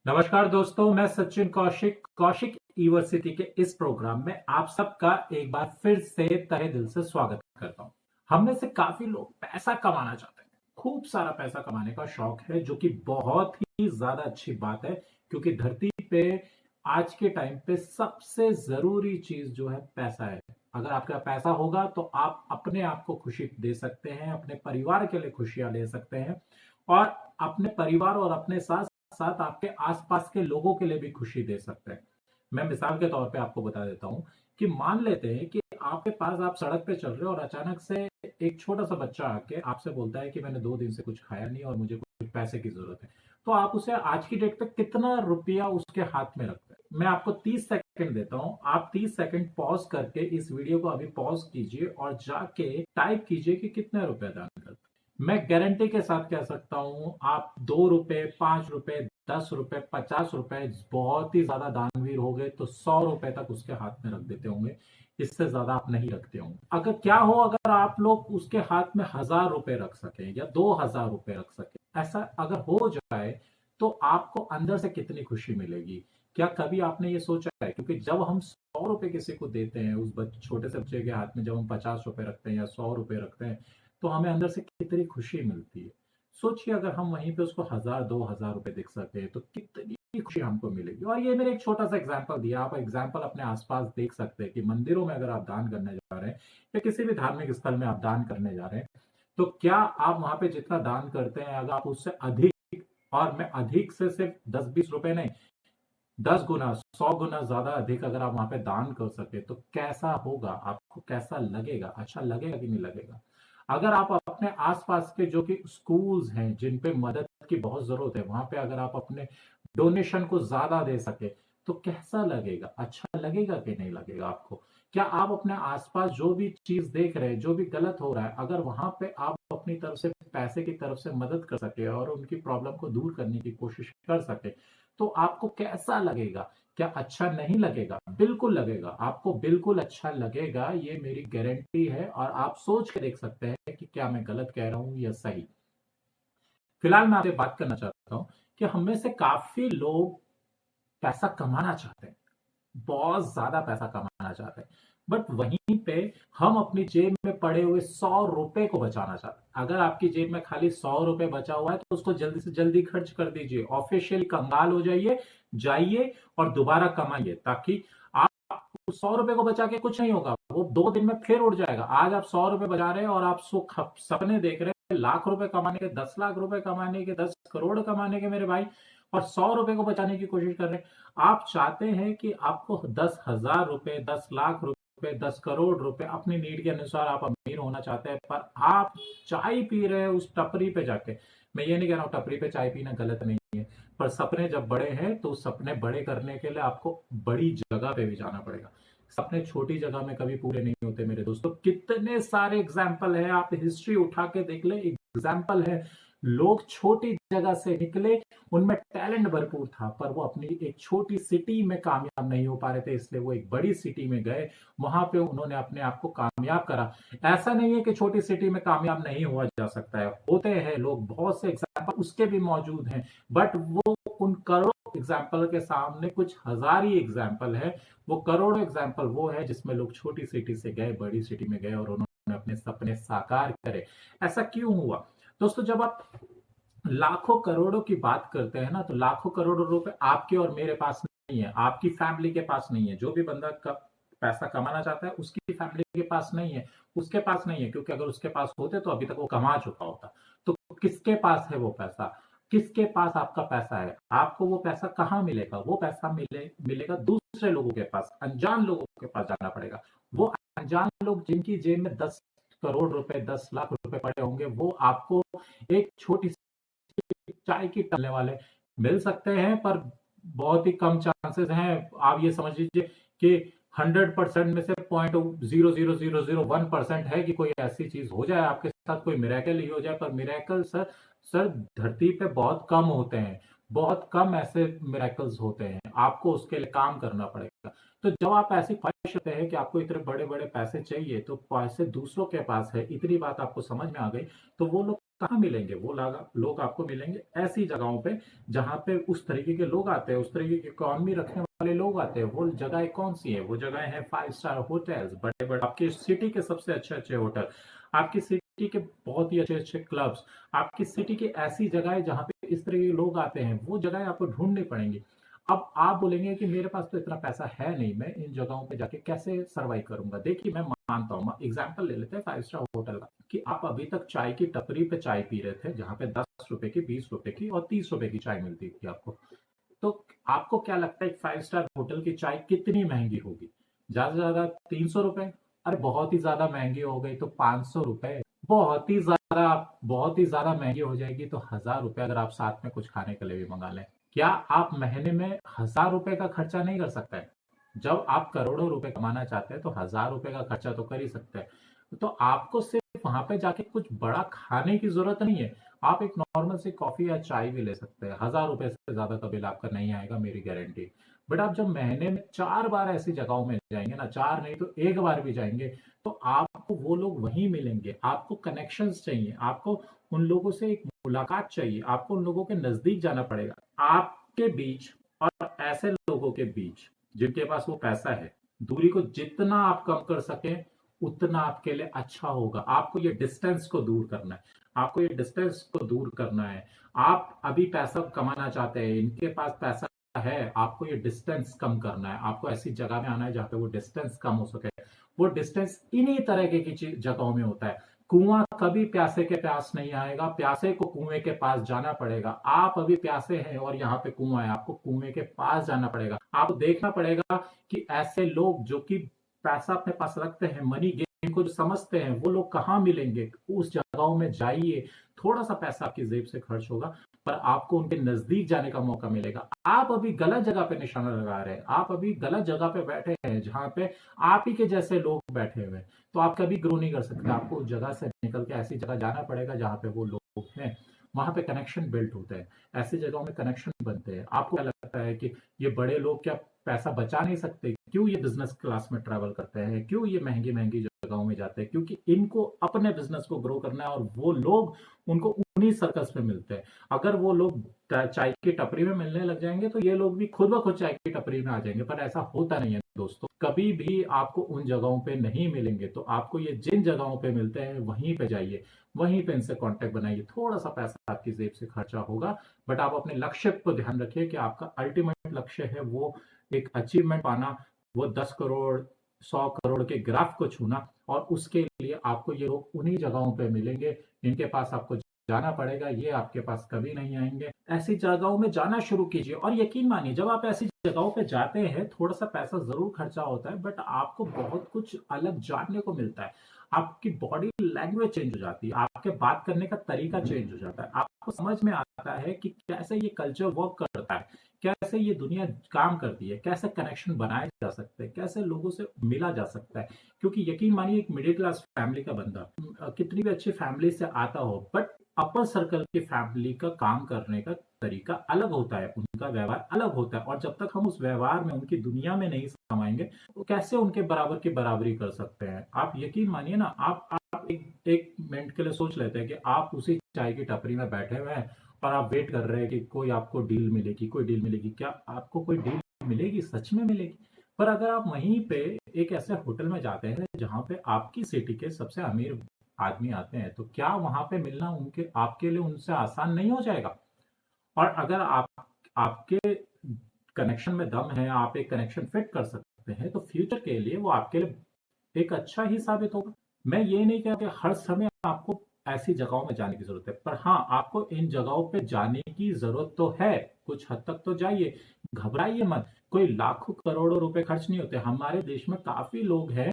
नमस्कार दोस्तों, मैं सचिन कौशिक कौशिक यूनिवर्सिटी के इस प्रोग्राम में आप सबका एक बार फिर से तहे दिल से स्वागत करता हूं। हम में से काफी लोग पैसा कमाना चाहते हैं, खूब सारा पैसा कमाने का शौक है, जो कि बहुत ही ज्यादा अच्छी बात है, क्योंकि धरती पे आज के टाइम पे सबसे जरूरी चीज जो है पैसा है। अगर आपका पैसा होगा तो आप अपने आप को खुशी दे सकते हैं, अपने परिवार के लिए खुशियां ले सकते हैं और अपने परिवार और अपने साथ साथ आपके आसपास के लोगों के लिए भी खुशी दे सकते हैं। मैं मिसाल के तौर पे आपको बता देता हूँ कि मान लेते हैं कि आपके पास आप सड़क पे चल रहे हो और अचानक से एक छोटा सा बच्चा आके आपसे बोलता है कि मैंने 2 दिन से कुछ खाया नहीं और मुझे कुछ पैसे की जरूरत है। तो आप उसे आज की डेट पे कितना रुपया उसके हाथ में रखते हैं? मैं आपको 30 सेकंड देता हूँ। आप 30 सेकंड पॉज करके इस वीडियो को अभी पॉज कीजिए और जाके टाइप कीजिए कि कितने रुपए दान करते हैं। मैं गारंटी के साथ कह सकता हूं, आप 2 रुपए, 5 रुपए, 10 रुपए, 50 रुपए बहुत ही ज्यादा दानवीर हो गए तो 100 रुपए तक उसके हाथ में रख देते होंगे। इससे ज्यादा आप नहीं रखते होंगे। अगर क्या हो, अगर आप लोग उसके हाथ में 1,000 रुपए रख सके या 2,000 रुपए रख सके, ऐसा अगर हो जाए तो आपको अंदर से कितनी खुशी मिलेगी। क्या कभी आपने ये सोचा है? क्योंकि जब हम 100 रुपए किसी को देते हैं, उस छोटे से बच्चे के हाथ में जब हम 50 रुपए रखते हैं या 100 रुपए रखते हैं, तो हमें अंदर से कितनी खुशी मिलती है। सोचिए, अगर हम वहीं पे उसको 1,000 2,000 रुपए दिख सके तो कितनी खुशी हमको मिलेगी। और ये मैंने एक छोटा सा एग्जाम्पल दिया, आप एग्जाम्पल अपने आसपास देख सकते हैं कि मंदिरों में अगर आप दान करने जा रहे हैं या किसी भी धार्मिक स्थल में आप दान करने जा रहे हैं, तो क्या आप वहां पे जितना दान करते हैं, अगर आप उससे अधिक, और मैं अधिक से सिर्फ 10 20 रुपए नहीं, 10 गुना 100 गुना ज्यादा अधिक अगर आप वहां पे दान कर सके तो कैसा होगा, आपको कैसा लगेगा, अच्छा लगेगा कि नहीं लगेगा। अगर आप अपने आसपास के जो कि स्कूल्स हैं जिन पे मदद की बहुत जरूरत है, वहां पे अगर आप अपने डोनेशन को ज्यादा दे सके तो कैसा लगेगा, अच्छा लगेगा कि नहीं लगेगा आपको। क्या आप अपने आसपास जो भी चीज देख रहे हैं, जो भी गलत हो रहा है, अगर वहां पे आप अपनी तरफ से पैसे की तरफ से मदद कर सके और उनकी प्रॉब्लम को दूर करने की कोशिश कर सके, तो आपको कैसा लगेगा। क्या अच्छा नहीं लगेगा? बिल्कुल लगेगा, आपको बिल्कुल अच्छा लगेगा, ये मेरी गारंटी है। और आप सोच के देख सकते हैं कि क्या मैं गलत कह रहा हूं या सही। फिलहाल मैं आपसे बात करना चाहता हूं कि हम में से काफी लोग पैसा कमाना चाहते हैं, बहुत ज्यादा पैसा कमाना चाहते हैं, बट वहीं पे हम अपनी जेब में पड़े हुए 100 रुपए को बचाना चाहते हैं। अगर आपकी जेब में खाली 100 रुपए बचा हुआ है तो उसको जल्दी से जल्दी खर्च कर दीजिए, ऑफिशियली कंगाल हो जाइए, जाइए और दोबारा कमाइए, ताकि आप 100 रुपए को बचा के कुछ नहीं होगा, वो 2 दिन में फिर उड़ जाएगा। आज आप 100 रुपए बचा रहे हैं और आप सपने देख रहे हैं लाख रुपए कमाने के, 10 लाख रुपए कमाने के, 10 करोड़ कमाने के मेरे भाई, और 100 रुपए को बचाने की कोशिश कर रहे हैं। आप चाहते हैं कि आपको 10,000 रुपए, 10 लाख रुपए, 10 करोड़ रुपए, अपनी नीड के अनुसार आप अमीर होना चाहते हैं, पर आप चाय पी रहे हैं उस टपरी पे जाके। मैं ये नहीं कह रहा हूं टपरी पे चाय पीना गलत नहीं है, पर सपने जब बड़े हैं तो सपने बड़े करने के लिए आपको बड़ी जगह पे भी जाना पड़ेगा। सपने छोटी जगह में कभी पूरे नहीं होते मेरे दोस्तों। कितने सारे एग्जाम्पल है, आप हिस्ट्री उठा के देख ले, एग्जाम्पल है, लोग छोटी जगह से निकले, उनमें टैलेंट भरपूर था, पर वो अपनी एक छोटी सिटी में कामयाब नहीं हो पा रहे थे, इसलिए वो एक बड़ी सिटी में गए, वहां पे उन्होंने अपने आप को कामयाब करा। ऐसा नहीं है कि छोटी सिटी में कामयाब नहीं हुआ जा सकता है, होते हैं लोग, बहुत से एग्जाम्पल उसके भी मौजूद हैं, बट वो उन करोड़ों एग्जाम्पल के सामने कुछ हजार ही एग्जाम्पल है। वो करोड़ों एग्जाम्पल वो है जिसमें लोग छोटी सिटी से गए, बड़ी सिटी में गए और उन्होंने अपने सपने साकार करे। ऐसा क्यों हुआ दोस्तों? जब आप लाखों करोड़ों की बात करते हैं ना, तो लाखों करोड़ों रुपए आपके और मेरे पास नहीं है, आपकी फैमिली के पास नहीं है। जो भी बंदा पैसा कमाना चाहता है उसकी फैमिली के पास नहीं है, उसके पास नहीं है, क्योंकि अगर उसके पास होते तो अभी तक वो कमा चुका होता। तो किसके पास है वो पैसा? किसके पास आपका पैसा है? आपको वो पैसा कहाँ मिलेगा? वो पैसा मिलेगा दूसरे लोगों के पास, अनजान लोगों के पास जाना पड़ेगा। वो अनजान लोग जिनकी जेब में 10 करोड़ रुपए, 10 लाख रुपए पड़े होंगे, वो आपको एक छोटी चाय की टलने वाले मिल सकते हैं, पर बहुत ही कम चांसेस हैं। आप ये समझ लीजिए कि 100% में से 0.00001% है कि कोई ऐसी चीज हो जाए आपके साथ, कोई मिरेकल ही हो जाए। पर मिरेकल सर सर धरती पे बहुत कम होते हैं, बहुत कम ऐसे मिरेकल्स होते हैं, आपको उसके लिए काम करना पड़ेगा। तो जब आप ऐसी ख्वाहिश रखते हैं कि आपको इतने बड़े बड़े पैसे चाहिए, तो पैसे दूसरों के पास है, इतनी बात आपको समझ में आ गई, तो वो लोग कहाँ मिलेंगे? वो लोग आपको मिलेंगे ऐसी जगहों पे जहाँ पे उस तरीके के लोग आते हैं, उस तरीके की इकॉनमी रखने वाले लोग आते हैं। वो जगह कौन सी है? वो जगह है 5 स्टार होटल्स, बड़े बड़े आपके सिटी के सबसे अच्छे अच्छे होटल, आपकी सिटी के बहुत ही अच्छे अच्छे क्लब्स, आपकी सिटी की ऐसी जगहें जहाँ पे इस तरह के लोग आते हैं, वो जगह आपको ढूंढनी पड़ेंगी। अब आप बोलेंगे कि मेरे पास तो इतना पैसा है नहीं, मैं इन जगहों पे जाके कैसे सर्वाइव करूंगा? देखिए, मैं मानता हूँ, एग्जाम्पल ले लेते हैं 5 स्टार होटल का, कि आप अभी तक चाय की टपरी पे चाय पी रहे थे, जहाँ पे 10 रुपए की, 20 रुपए की और 30 रुपए की चाय मिलती थी आपको। तो आपको क्या लगता है 5 स्टार होटल की चाय कितनी महंगी होगी? ज्यादा से ज्यादा 300 रुपए। अरे बहुत ही ज्यादा महंगी हो गई तो 500 रुपए। बहुत ही ज्यादा महंगी हो जाएगी तो 1000 रुपए, अगर आप साथ में कुछ खाने के लिए भी मंगा लें। क्या आप महीने में 1000 रुपए का खर्चा नहीं कर सकते हैं? जब आप करोड़ों रुपए कमाना चाहते हैं तो 1000 रुपए का खर्चा तो कर ही सकते हैं। तो आपको सिर्फ वहां पे जाके कुछ बड़ा खाने की जरूरत नहीं है। आप एक नॉर्मल सी कॉफी या चाय भी ले सकते हैं, 1000 रुपए से ज्यादा का बिल आपका नहीं आएगा, मेरी गारंटी। बट आप जब महीने में 4 बार ऐसी जगहों में जाएंगे ना, चार नहीं तो एक बार भी जाएंगे, तो आपको वो लोग वहीं मिलेंगे। आपको कनेक्शंस चाहिए, आपको उन लोगों से एक मुलाकात चाहिए, आपको उन लोगों के नजदीक जाना पड़ेगा। आपके बीच और ऐसे लोगों के बीच जिनके पास वो पैसा है, दूरी को जितना आप कम कर सके उतना आपके लिए अच्छा होगा। आपको ये डिस्टेंस को दूर करना है, आपको ये डिस्टेंस को दूर करना है। आप अभी पैसा कमाना चाहते हैं, इनके पास पैसा है, आपको ये डिस्टेंस कम करना है। आपको ऐसी जगह में आना है जहाँ पे वो डिस्टेंस कम हो सके। वो डिस्टेंस इन्हीं तरह की जगहों में होता है। कुआं कभी प्यासे के पास नहीं आएगा, प्यासे को कुएं के पास जाना पड़ेगा। आप अभी प्यासे हैं और यहाँ पे कुआं है, आपको कुएं के पास जाना पड़ेगा। आपको देखना पड़ेगा कि ऐसे लोग जो कि पैसा अपने पास रखते हैं, मनी गेम को जो समझते हैं, वो लोग कहाँ मिलेंगे। उस जगहों में जाइए, थोड़ा सा पैसा आपकी जेब से खर्च होगा, पर आपको उनके नजदीक जाने का मौका मिलेगा। आप अभी गलत जगह पे निशाना लगा रहे हैं, आप अभी गलत जगह पे बैठे हैं जहां पे आप ही के जैसे लोग बैठे हुए हैं, तो आप कभी ग्रो नहीं कर सकते। आपको उस जगह से निकल के ऐसी जगह जाना पड़ेगा जहां पे वो लोग हैं, वहां पे कनेक्शन बिल्ड होते हैं, ऐसी जगहों में कनेक्शन बनते हैं। आपको क्या लगता है कि ये बड़े लोग क्या पैसा बचा नहीं सकते? क्यों ये बिजनेस क्लास में ट्रैवल करते हैं? क्यों ये महंगी महंगी जगहों में जाते हैं? क्योंकि इनको अपने बिजनेस को ग्रो करना है और वो लोग उनको उन्हीं सर्कस में मिलते हैं। अगर वो लोग चाय की टपरी में मिलने लग जाएंगे तो ये लोग भी खुद ब खुद चाय की टपरी में आ जाएंगे, पर ऐसा होता नहीं है दोस्तों। कभी भी आपको उन जगहों पे नहीं मिलेंगे, तो आपको ये जिन जगहों पे मिलते हैं वहीं पे जाइए, वहीं पे इनसे कांटेक्ट बनाइए। थोड़ा सा पैसा आपकी जेब से खर्चा होगा, बट आप अपने लक्ष्य को ध्यान रखिए कि आपका अल्टीमेट लक्ष्य है वो एक अचीवमेंट पाना, वो 10 करोड़ 100 करोड़ के ग्राफ को छूना। और उसके लिए आपको ये लोग उन्हीं जगहों पे मिलेंगे, इनके पास आपको जाना पड़ेगा, ये आपके पास कभी नहीं आएंगे। ऐसी जगहों में जाना शुरू कीजिए और यकीन मानिए, जब आप ऐसी जगहों पे जाते हैं, थोड़ा सा पैसा जरूर खर्चा होता है, बट आपको बहुत कुछ अलग जानने को मिलता है। आपकी बॉडी लैंग्वेज चेंज हो जाती है, आपके बात करने का तरीका चेंज हो जाता है, आपको समझ में आता है कि कैसे ये कल्चर वर्क करता है, कैसे ये दुनिया काम करती है, कैसे कनेक्शन बनाए जा सकते हैं, कैसे लोगों से मिला जा सकता है। क्योंकि यकीन मानिए, एक मिडिल क्लास फैमिली का बंदा कितनी भी अच्छी फैमिली से आता हो, बट अपर सर्कल की फैमिली का काम करने का तरीका अलग होता है, उनका व्यवहार अलग होता है। और जब तक हम उस व्यवहार में, उनकी दुनिया में नहीं समाएंगे, तो कैसे उनके बराबर की बराबरी कर सकते हैं? आप यकीन मानिए ना, आप एक मिनट के लिए सोच लेते हैं कि आप उसी चाय की टपरी में बैठे हुए हैं और आप वेट कर रहे हैं कि कोई आपको डील मिलेगी, कोई डील मिलेगी। क्या आपको कोई डील मिलेगी? सच में मिलेगी? पर अगर आप वहीं पे एक ऐसे होटल में जाते हैं जहां पे आपकी सिटी के सबसे अमीर आदमी आते हैं, तो क्या वहां पे मिलना उनके आपके लिए उनसे आसान नहीं हो जाएगा? और अगर आप आपके कनेक्शन में दम है, आप एक कनेक्शन फिट कर सकते हैं, तो फ्यूचर के लिए वो आपके लिए एक अच्छा ही साबित होगा। मैं ये नहीं कहता कि हर समय आपको ऐसी जगहों में जाने की जरूरत है, पर हाँ, आपको इन जगहों पे जाने की जरूरत तो है। कुछ हद तक तो जाइए, घबराइए मत। कोई लाखों करोड़ों रुपए खर्च नहीं होते। हमारे देश में काफी लोग हैं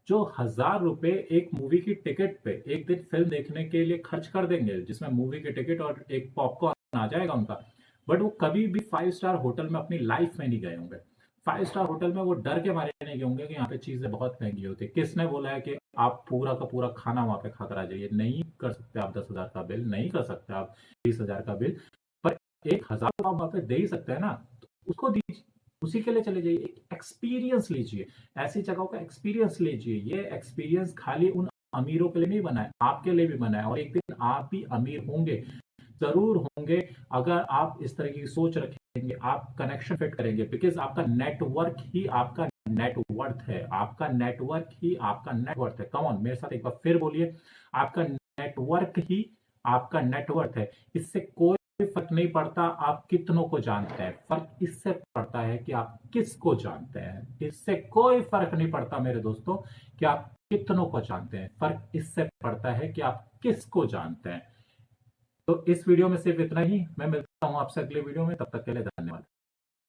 जो 1000 रुपए एक मूवी की टिकट पे, एक दिन फिल्म देखने के लिए खर्च कर देंगे, जिसमें मूवी की टिकट और एक पॉपकॉर्न आ जाएगा उनका। बट वो कभी भी 5 स्टार होटल में अपनी लाइफ में नहीं गए होंगे। 5 स्टार होटल में वो डर के मारे नहीं गए होंगे कि यहाँ पे चीजें बहुत महंगी होती है। किसने बोला है कि आप पूरा का पूरा खाना वहां पे खाकर आ जाइए? नहीं कर सकते आप 10,000 का बिल, नहीं कर सकते आप 20,000 का बिल, पर 1,000 आप वहां पे दे ही सकते हैं ना, तो उसको दीजिए, उसी के लिए चले जाइए। एक्सपीरियंस लीजिए, ऐसी जगहों का एक्सपीरियंस लीजिए। ये एक्सपीरियंस खाली उन अमीरों के लिए नहीं बना है, आपके लिए भी बना है और एक दिन आप भी अमीर होंगे, ज़रूर होंगे अगर आप इस तरह की सोच रखेंगे, आप कनेक्शन फिट करेंगे बिकॉज़ आपका नेटवर्क ही आपका नेटवर्थ है, आपका नेटवर्क ही आपका नेटवर्थ है। कम ऑन मेरे साथ एक बार फिर बोलिए, आपका नेटवर्क ही आपका नेटवर्थ है। इससे कोई फ़र्क नहीं पड़ता आप कितनों को जानते हैं, फ़र्क इससे पड़ता है कि आप किसको जानते हैं। इससे कोई फ़र्क नहीं पड़ता मेरे दोस्तों कि आप कितनों को जानते हैं, फ़र्क इससे पड़ता है कि आप किसको जानते हैं। तो इस वीडियो में सिर्फ इतना ही। मैं मिलता हूँ आपसे अगले वीडियो में, तब तक के लिए धन्यवाद।